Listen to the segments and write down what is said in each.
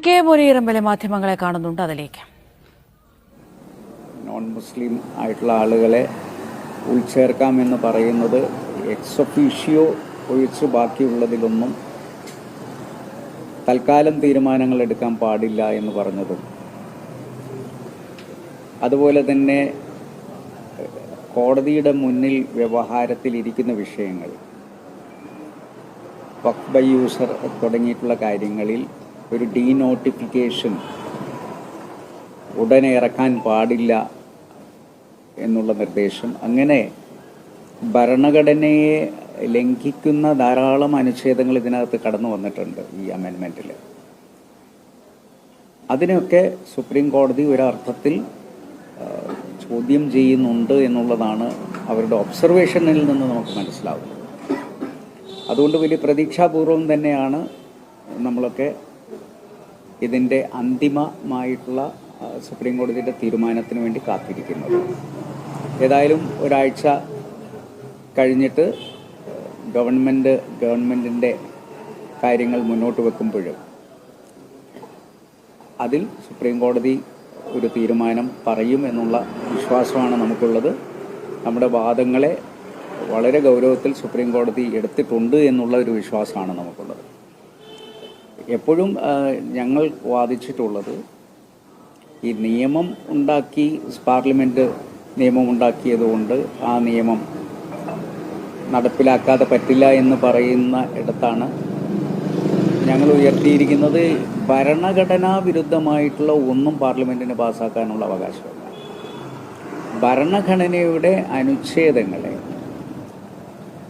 K മുനീറമ്പലെ മാധ്യമങ്ങളെ കാണുന്നുണ്ട്, അതിലേക്ക്. നോൺ മുസ്ലിം ആയിട്ടുള്ള ആളുകളെ ഉൾച്ചേർക്കാമെന്ന് പറയുന്നത് എക്സ് ഒഫീഷ്യോ ഒഴിച്ച് ബാക്കിയുള്ളതിലൊന്നും തൽക്കാലം തീരുമാനങ്ങൾ എടുക്കാൻ പാടില്ല എന്ന് പറഞ്ഞതും, അതുപോലെ തന്നെ കോടതിയുടെ മുന്നിൽ വ്യവഹാരത്തിലിരിക്കുന്ന വിഷയങ്ങൾ, വഖഫ് ബൈ യൂസർ തുടങ്ങിയിട്ടുള്ള കാര്യങ്ങളിൽ ഒരു ഡീനോട്ടിഫിക്കേഷൻ ഉടനെ ഇറക്കാൻ പാടില്ല എന്നുള്ള നിർദ്ദേശം, അങ്ങനെ ഭരണഘടനയെ ലംഘിക്കുന്ന ധാരാളം അനുച്ഛേദങ്ങൾ ഇതിനകത്ത് കടന്നു വന്നിട്ടുണ്ട് ഈ അമെൻമെൻറ്റിൽ. അതിനൊക്കെ സുപ്രീം കോടതി ഒരർത്ഥത്തിൽ ചോദ്യം ചെയ്യുന്നുണ്ട് എന്നുള്ളതാണ് അവരുടെ ഒബ്സർവേഷനിൽ നിന്ന് നമുക്ക് മനസ്സിലാവുന്നത്. അതുകൊണ്ട് വലിയ പ്രതീക്ഷാപൂർവം തന്നെയാണ് നമ്മളൊക്കെ ഇതിൻ്റെ അന്തിമമായിട്ടുള്ള സുപ്രീം കോടതിയുടെ തീരുമാനത്തിന് വേണ്ടി കാത്തിരിക്കുന്നത്. ഏതായാലും ഒരാഴ്ച കഴിഞ്ഞിട്ട് ഗവൺമെൻറ്റിൻ്റെ കാര്യങ്ങൾ മുന്നോട്ട് വെക്കുമ്പോഴും അതിൽ സുപ്രീം കോടതി ഒരു തീരുമാനം പറയും എന്നുള്ള വിശ്വാസമാണ് നമുക്കുള്ളത്. നമ്മുടെ വാദങ്ങളെ വളരെ ഗൗരവത്തിൽ സുപ്രീം കോടതി എടുത്തിട്ടുണ്ട് എന്നുള്ള ഒരു വിശ്വാസമാണ് നമുക്കുള്ളത്. എപ്പോഴും ഞങ്ങൾ വാദിച്ചിട്ടുള്ളത്, ഈ നിയമം ഉണ്ടാക്കി, പാർലമെൻറ്റ് നിയമം ഉണ്ടാക്കിയതുകൊണ്ട് ആ നിയമം നടപ്പിലാക്കാതെ പറ്റില്ല എന്ന് പറയുന്ന ഇടത്താണ് ഞങ്ങൾ ഉയർത്തിയിരിക്കുന്നത്. ഭരണഘടനാ വിരുദ്ധമായിട്ടുള്ള ഒന്നും പാർലമെൻറ്റിന് പാസ്സാക്കാനുള്ള അവകാശമില്ല. ഭരണഘടനയുടെ അനുച്ഛേദങ്ങളെ,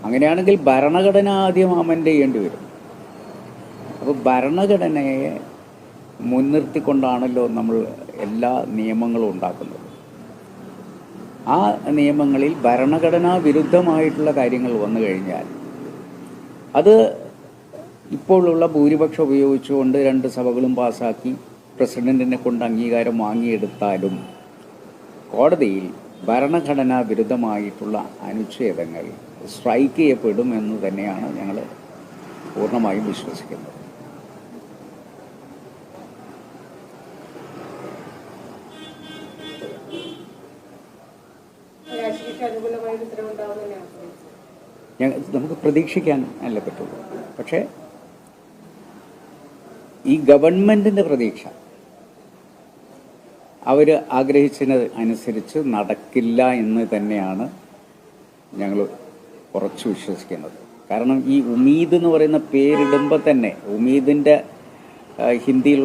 അങ്ങനെയാണെങ്കിൽ ഭരണഘടന ആദ്യം അമെൻഡ് ചെയ്യേണ്ടി വരും. അപ്പോൾ ഭരണഘടനയെ മുൻനിർത്തിക്കൊണ്ടാണല്ലോ നമ്മൾ എല്ലാ നിയമങ്ങളും ഉണ്ടാക്കുന്നത്. ആ നിയമങ്ങളിൽ ഭരണഘടനാ വിരുദ്ധമായിട്ടുള്ള കാര്യങ്ങൾ വന്നു കഴിഞ്ഞാൽ അത് ഇപ്പോഴുള്ള ഭൂരിപക്ഷം ഉപയോഗിച്ചുകൊണ്ട് രണ്ട് സഭകളും പാസ്സാക്കി പ്രസിഡന്റിനെ കൊണ്ട് അംഗീകാരം വാങ്ങിയെടുത്താലും കോടതിയിൽ ഭരണഘടനാ വിരുദ്ധമായിട്ടുള്ള അനുച്ഛേദങ്ങൾ സ്ട്രൈക്ക് ചെയ്യപ്പെടും എന്ന് തന്നെയാണ് ഞങ്ങൾ പൂർണ്ണമായും വിശ്വസിക്കുന്നത്. നമുക്ക് പ്രതീക്ഷിക്കാൻ അല്ലേ പറ്റുള്ളൂ. പക്ഷേ ഈ ഗവൺമെൻറ്റിൻ്റെ പ്രതീക്ഷ അവർ ആഗ്രഹിച്ചതിന് അനുസരിച്ച് നടക്കില്ല എന്ന് തന്നെയാണ് ഞങ്ങൾ ഉറച്ചു വിശ്വസിക്കുന്നത്. കാരണം ഈ ഉമീദ് എന്ന് പറയുന്ന പേരിടുമ്പോൾ തന്നെ, ഉമീദിൻ്റെ ഹിന്ദിയിൽ